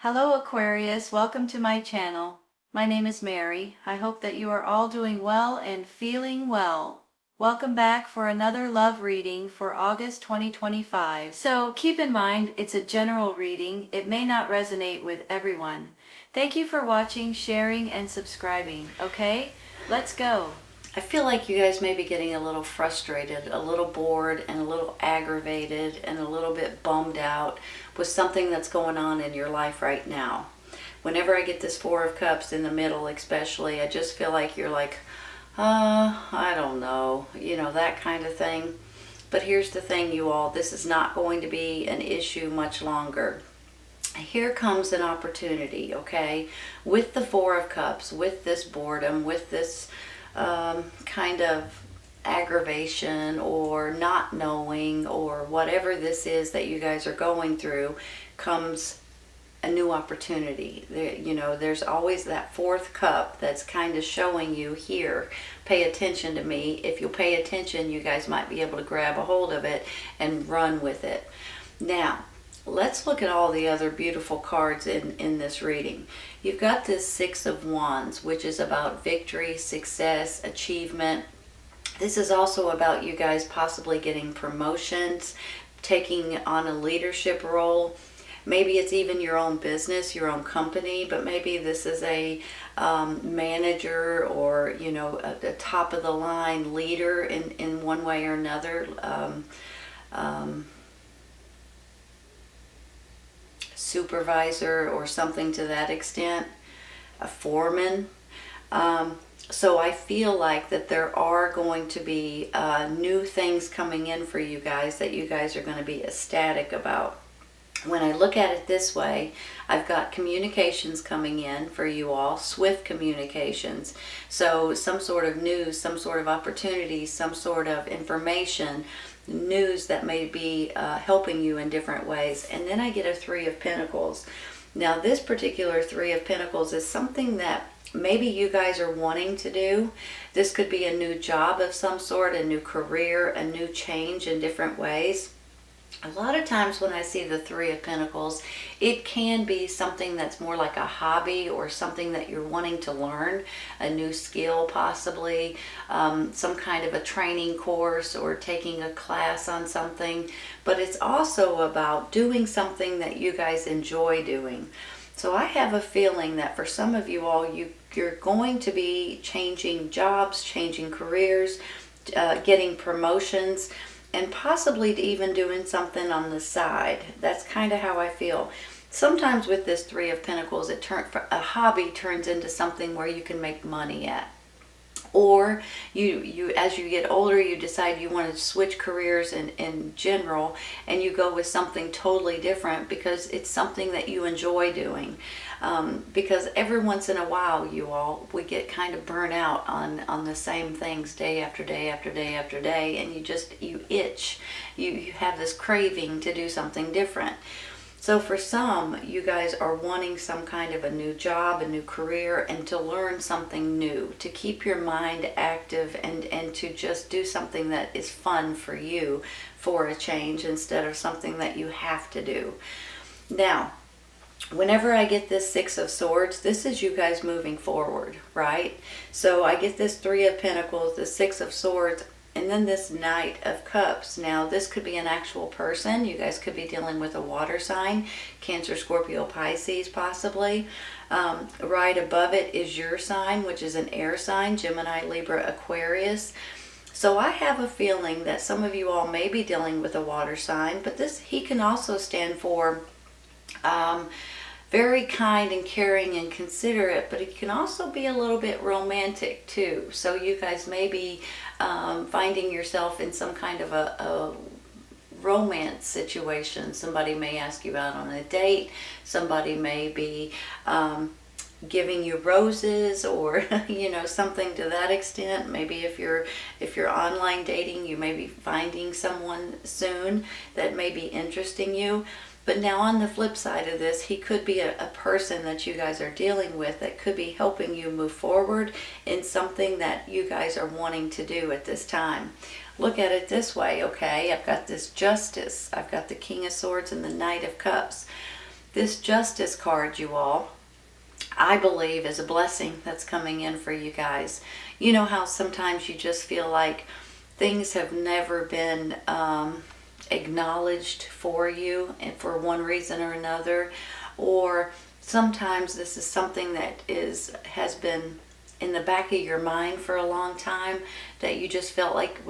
Hello Aquarius, welcome to my channel. My name is Mary. I hope that you are all doing well and feeling well. Welcome back for another love reading for August 2025. So keep in mind, it's a general reading. It may not resonate with everyone. Thank you for watching, sharing, and subscribing. Okay, let's go. I feel like you guys may be getting a little frustrated, a little bored, and a little aggravated, and a little bit bummed out with something that's going on in your life right now. Whenever I get this Four of Cups in the middle especially, I just feel like you're like, I don't know, that kind of thing. But here's the thing, you all, this is not going to be an issue much longer. Here comes an opportunity, okay? With the Four of Cups, with this boredom, with this kind of aggravation or not knowing or whatever this is that you guys are going through, comes a new opportunity. There's always that fourth cup that's kind of showing you, here, pay attention to me. If you'll pay attention, you guys might be able to grab a hold of it and run with it. Now, let's look at all the other beautiful cards in this reading. You've got this Six of Wands, which is about victory, success, achievement. This is also about you guys possibly getting promotions, taking on a leadership role. Maybe it's even your own business, your own company, but maybe this is a manager or, a top of the line leader in one way or another. Supervisor or something to that extent, a foreman. So I feel like that there are going to be new things coming in for you guys that you guys are going to be ecstatic about. When I look at it this way, I've got communications coming in for you all, swift communications. So some sort of news, some sort of opportunity, some sort of information, news that may be helping you in different ways. And then I get a Three of Pentacles. Now this particular Three of Pentacles is something that maybe you guys are wanting to do. This could be a new job of some sort, a new career, a new change in different ways. A lot of times when I see the Three of Pentacles, it can be something that's more like a hobby or something that you're wanting to learn, a new skill possibly, some kind of a training course or taking a class on something. But it's also about doing something that you guys enjoy doing. So I have a feeling that for some of you all, you're going to be changing jobs, changing careers, getting promotions, and possibly even doing something on the side. That's kind of how I feel. Sometimes with this Three of Pentacles, a hobby turns into something where you can make money at. Or you as you get older, you decide you want to switch careers in general, and you go with something totally different because it's something that you enjoy doing. Because every once in a while, we get kind of burnt out on the same things day after day after day after day, and you itch. You have this craving to do something different. So for some, you guys are wanting some kind of a new job, a new career, and to learn something new, to keep your mind active and to just do something that is fun for you for a change instead of something that you have to do. Now, whenever I get this Six of Swords, this is you guys moving forward, right? So I get this Three of Pentacles, the Six of Swords, and then this Knight of Cups. Now, this could be an actual person. You guys could be dealing with a water sign, Cancer, Scorpio, Pisces, possibly. Right above it is your sign, which is an air sign, Gemini, Libra, Aquarius. So I have a feeling that some of you all may be dealing with a water sign, but he can also stand for very kind and caring and considerate, but it can also be a little bit romantic too. So you guys may be finding yourself in some kind of a romance situation. Somebody may ask you out on a date. Somebody may be giving you roses or something to that extent. Maybe if you're online dating, you may be finding someone soon that may be interesting you. But now on the flip side of this, he could be a person that you guys are dealing with that could be helping you move forward in something that you guys are wanting to do at this time. Look at it this way, okay? I've got this Justice. I've got the King of Swords and the Knight of Cups. This Justice card, you all, I believe is a blessing that's coming in for you guys. You know how sometimes you just feel like things have never been acknowledged for you, and for one reason or another, or sometimes this is something that has been in the back of your mind for a long time that you just felt like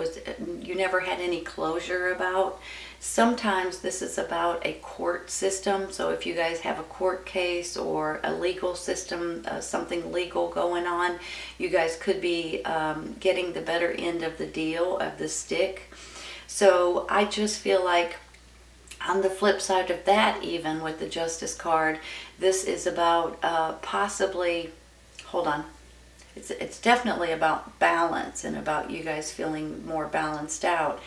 you never had any closure about. Sometimes this is about a court system. So if you guys have a court case or a legal system, something legal going on, you guys could be getting the better end of the deal, of the stick. So I just feel like on the flip side of that, even with the Justice card, this is about possibly, hold on, it's definitely about balance and about you guys feeling more balanced out.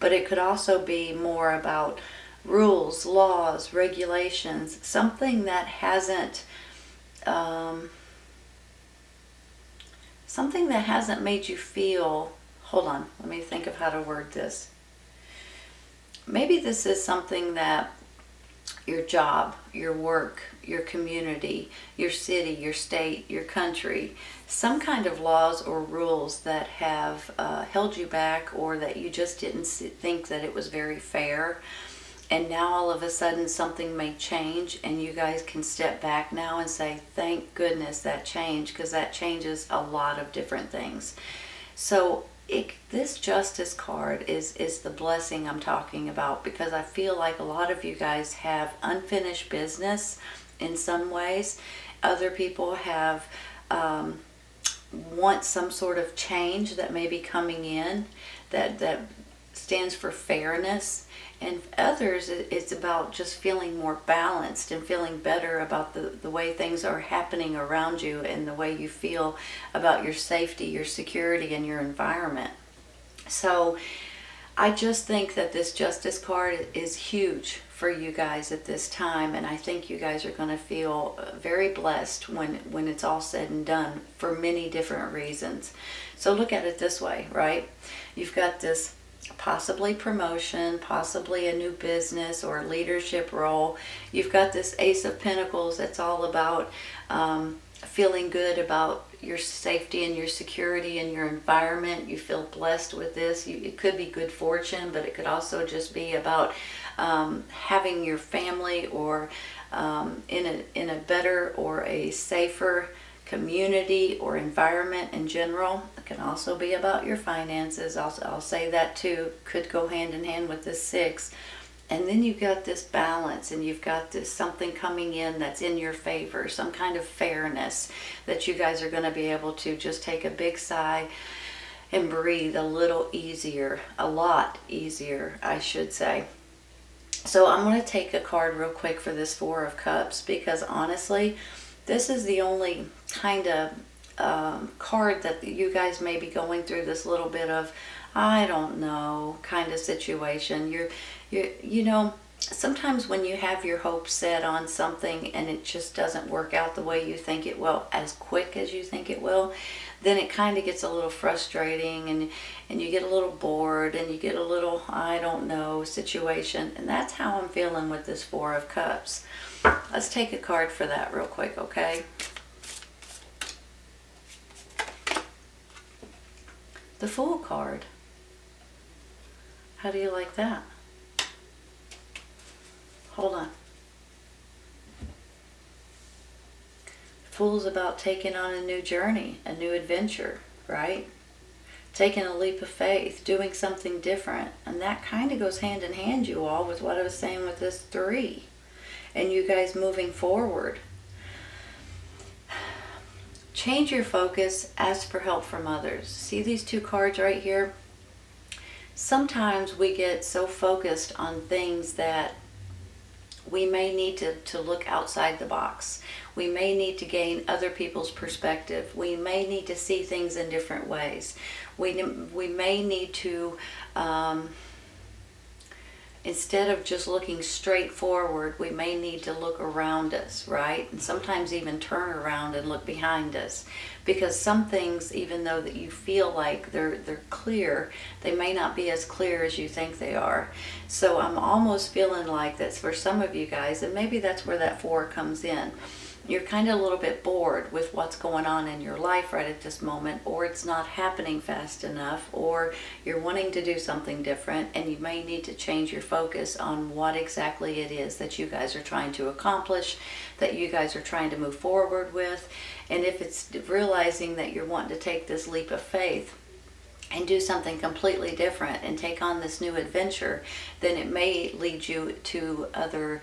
But it could also be more about rules, laws, regulations, something that hasn't made you feel, hold on, let me think of how to word this. Maybe this is something that your job, your work, your community, your city, your state, your country, some kind of laws or rules that have held you back, or that you just didn't think that it was very fair. And now all of a sudden something may change, and you guys can step back now and say, thank goodness that changed, because that changes a lot of different things. So this Justice card is the blessing I'm talking about, because I feel like a lot of you guys have unfinished business in some ways. Other people have want some sort of change that may be coming in that stands for fairness. And others, it's about just feeling more balanced and feeling better about the way things are happening around you, and the way you feel about your safety, your security, and your environment. So I just think that this Justice card is huge for you guys at this time, and I think you guys are going to feel very blessed when it's all said and done, for many different reasons. So look at it this way, right? You've got this possibly promotion, possibly a new business or leadership role. You've got this Ace of Pentacles that's all about feeling good about your safety and your security and your environment. You feel blessed with this. It could be good fortune, but it could also just be about having your family or in a better or a safer community or environment in general. It can also be about your finances. I'll say that too. Could go hand in hand with this 6. And then you've got this balance, and you've got this something coming in that's in your favor, some kind of fairness that you guys are going to be able to just take a big sigh and breathe a little easier, a lot easier, I should say. So I'm going to take a card real quick for this 4 of Cups, because honestly, this is the only kind of card that you guys may be going through this little bit of, I don't know, kind of situation. You know, sometimes when you have your hopes set on something and it just doesn't work out the way you think it will, as quick as you think it will, then it kind of gets a little frustrating, and you get a little bored, and you get a little, I don't know, situation. And that's how I'm feeling with this 4 of Cups. Let's take a card for that real quick, okay? The Fool card. How do you like that? Hold on. Fool's about taking on a new journey, a new adventure, right? Taking a leap of faith, doing something different. And that kind of goes hand in hand, you all, with what I was saying with this 3. And you guys moving forward. Change your focus, ask for help from others. See these 2 cards right here? Sometimes we get so focused on things that we may need to look outside the box. We may need to gain other people's perspective. We may need to see things in different ways. We may need to instead of just looking straight forward, we may need to look around us, right? And sometimes even turn around and look behind us. Because some things, even though that you feel like they're clear, they may not be as clear as you think they are. So I'm almost feeling like that's for some of you guys, and maybe that's where that 4 comes in. You're kind of a little bit bored with what's going on in your life right at this moment, or it's not happening fast enough, or you're wanting to do something different, and you may need to change your focus on what exactly it is that you guys are trying to accomplish, that you guys are trying to move forward with. And if it's realizing that you're wanting to take this leap of faith and do something completely different and take on this new adventure, then it may lead you to other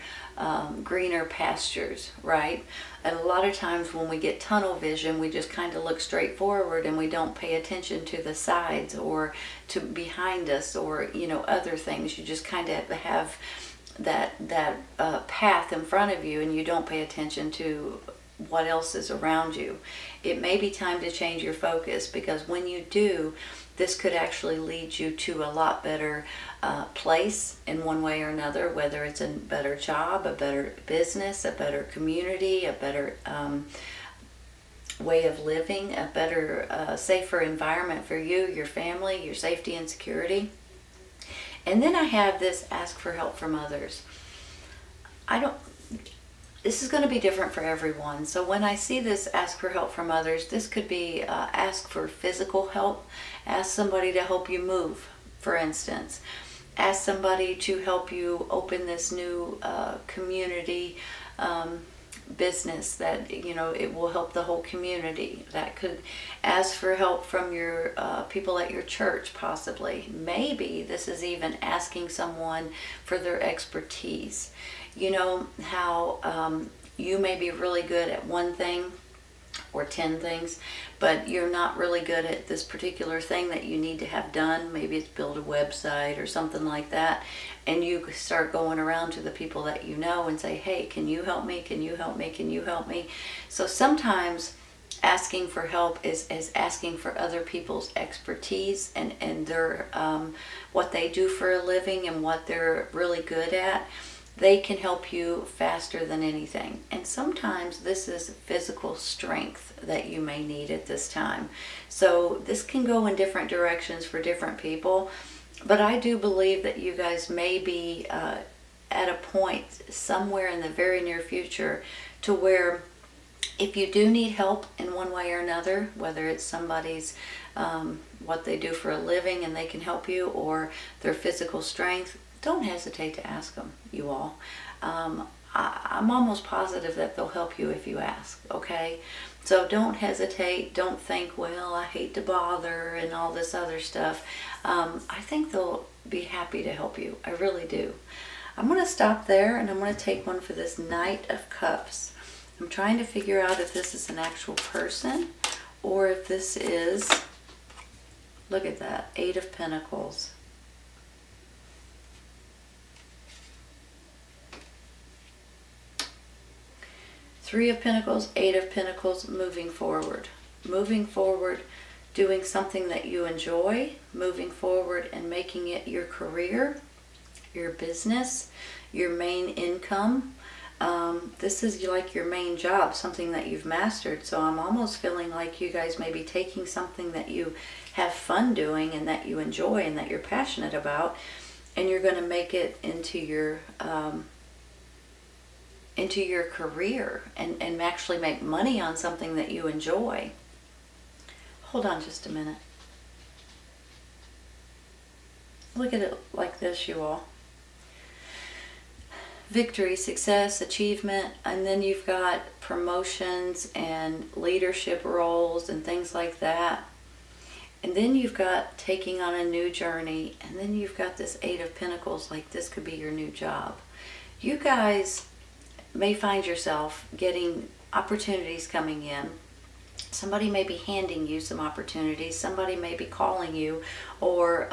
greener pastures, right? And a lot of times when we get tunnel vision, we just kind of look straight forward and we don't pay attention to the sides or to behind us, or other things. You just kind of have that path in front of you, and you don't pay attention to what else is around you. It may be time to change your focus, because when you do, this could actually lead you to a lot better place in one way or another, whether it's a better job, a better business, a better community, a better way of living, a better, safer environment for you, your family, your safety and security. And then I have this: ask for help from others. This is going to be different for everyone. So when I see this ask for help from others, this could be ask for physical help. Ask somebody to help you move, for instance. Ask somebody to help you open this new community business that, it will help the whole community. That could ask for help from your people at your church, possibly. Maybe this is even asking someone for their expertise. You know how you may be really good at one thing or 10 things, but you're not really good at this particular thing that you need to have done. Maybe it's build a website or something like that. And you start going around to the people that you know and say, hey, can you help me? Can you help me? Can you help me? So sometimes asking for help is asking for other people's expertise and their what they do for a living and what they're really good at. They can help you faster than anything. And sometimes this is physical strength that you may need at this time. So this can go in different directions for different people. But I do believe that you guys may be at a point somewhere in the very near future to where if you do need help in one way or another, whether it's somebody's what they do for a living and they can help you, or their physical strength, don't hesitate to ask them, you all. I'm almost positive that they'll help you if you ask, okay? So don't hesitate. Don't think, well, I hate to bother and all this other stuff. I think they'll be happy to help you. I really do. I'm going to stop there, and I'm going to take one for this Knight of Cups. I'm trying to figure out if this is an actual person or if this is, look at that, 8 of Pentacles. Three of Pentacles, 8 of Pentacles, moving forward. Moving forward, doing something that you enjoy, moving forward and making it your career, your business, your main income. This is like your main job, something that you've mastered. So I'm almost feeling like you guys may be taking something that you have fun doing and that you enjoy and that you're passionate about, and you're going to make it into your career and actually make money on something that you enjoy. Hold on just a minute. Look at it like this, you all. Victory, success, achievement, and then you've got promotions and leadership roles and things like that. And then you've got taking on a new journey, and then you've got this 8 of Pentacles, like this could be your new job. You guys may find yourself getting opportunities coming in. Somebody may be handing you some opportunities. Somebody may be calling you or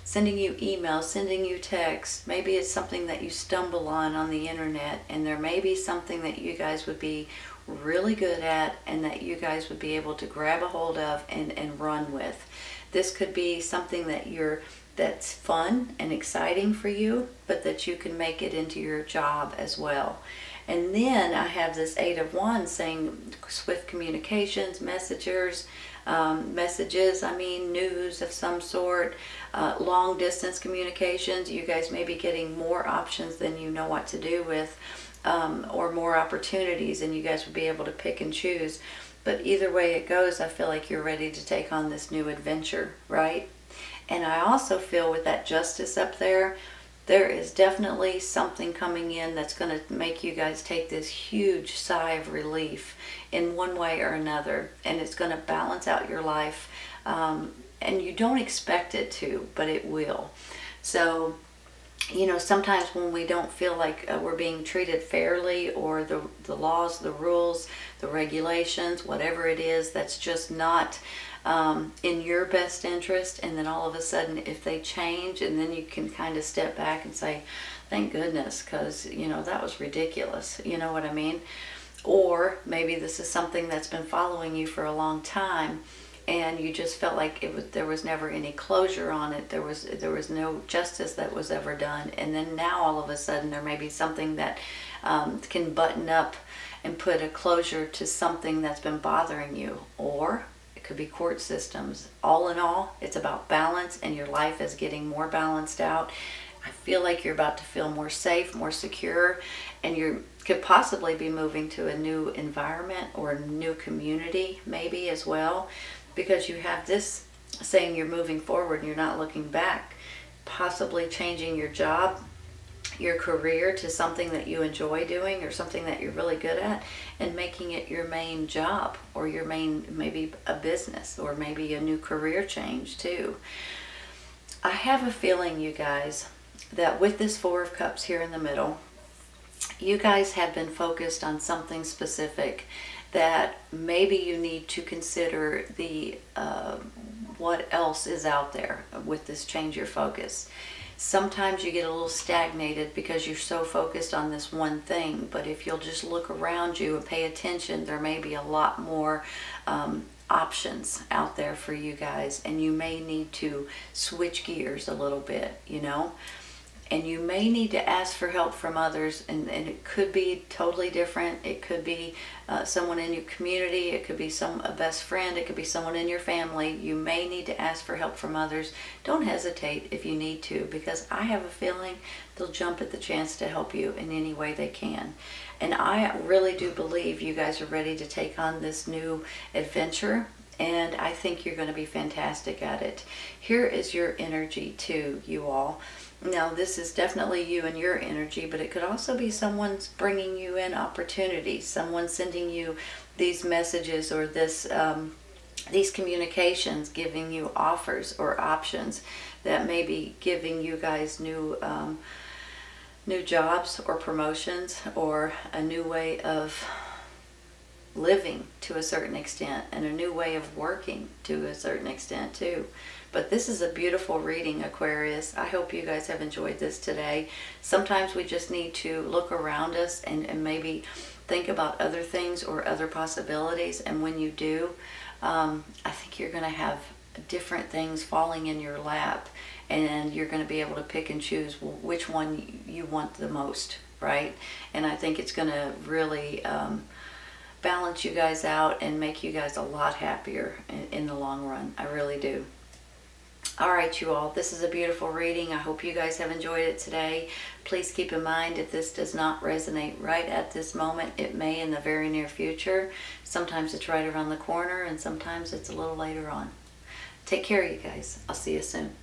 sending you emails, sending you texts. Maybe it's something that you stumble on the internet, and there may be something that you guys would be really good at and that you guys would be able to grab a hold of and run with. This could be something that you're that's fun and exciting for you, but that you can make it into your job as well. And then I have this Eight of Wands saying swift communications, messages, news of some sort, long distance communications. You guys may be getting more options than you know what to do with, or more opportunities, and you guys would be able to pick and choose. But either way it goes, I feel like you're ready to take on this new adventure, right? And I also feel with that Justice up there, there is definitely something coming in that's going to make you guys take this huge sigh of relief in one way or another. And it's going to balance out your life. And you don't expect it to, but it will. So, you know, sometimes when we don't feel like we're being treated fairly, or the laws, the rules, the regulations, whatever it is, that's just not in your best interest, and then all of a sudden if they change, and then you can kind of step back and say, thank goodness, because, you know, that was ridiculous, you know what I mean? Or maybe this is something that's been following you for a long time, and you just felt like there was never any closure on it. There was no justice that was ever done, and then now all of a sudden there may be something that can button up and put a closure to something that's been bothering you. Or it could be court systems. All in all, it's about balance, and your life is getting more balanced out. I feel like you're about to feel more safe, more secure, and you could possibly be moving to a new environment or a new community maybe as well, because you have this saying you're moving forward and you're not looking back. Possibly changing your job, your career, to something that you enjoy doing or something that you're really good at, and making it your main job, or your main, maybe a business, or maybe a new career change too. I have a feeling, you guys, that with this Four of Cups here in the middle, you guys have been focused on something specific that maybe you need to consider the what else is out there with this change your focus. Sometimes you get a little stagnated because you're so focused on this one thing, but if you'll just look around you and pay attention, there may be a lot more options out there for you guys, and you may need to switch gears a little bit, you know. And you may need to ask for help from others, and it could be totally different. It could be someone in your community, it could be a best friend, it could be someone in your family. You may need to ask for help from others. Don't hesitate if you need to, because I have a feeling they'll jump at the chance to help you in any way they can. And I really do believe you guys are ready to take on this new adventure, and I think you're going to be fantastic at it. Here is your energy too, you all. Now, this is definitely you and your energy, but it could also be someone's bringing you in opportunities, someone sending you these messages, or these communications, giving you offers or options that may be giving you guys new jobs or promotions, or a new way of living to a certain extent, and a new way of working to a certain extent too. But this is a beautiful reading, Aquarius. I hope you guys have enjoyed this today. Sometimes we just need to look around us and maybe think about other things or other possibilities. And when you do, I think you're going to have different things falling in your lap, and you're going to be able to pick and choose which one you want the most, right? And I think it's going to really balance you guys out and make you guys a lot happier in the long run. I really do. All right, you all, this is a beautiful reading. I hope you guys have enjoyed it today. Please keep in mind, if this does not resonate right at this moment, it may in the very near future. Sometimes it's right around the corner, and sometimes it's a little later on. Take care, you guys. I'll see you soon.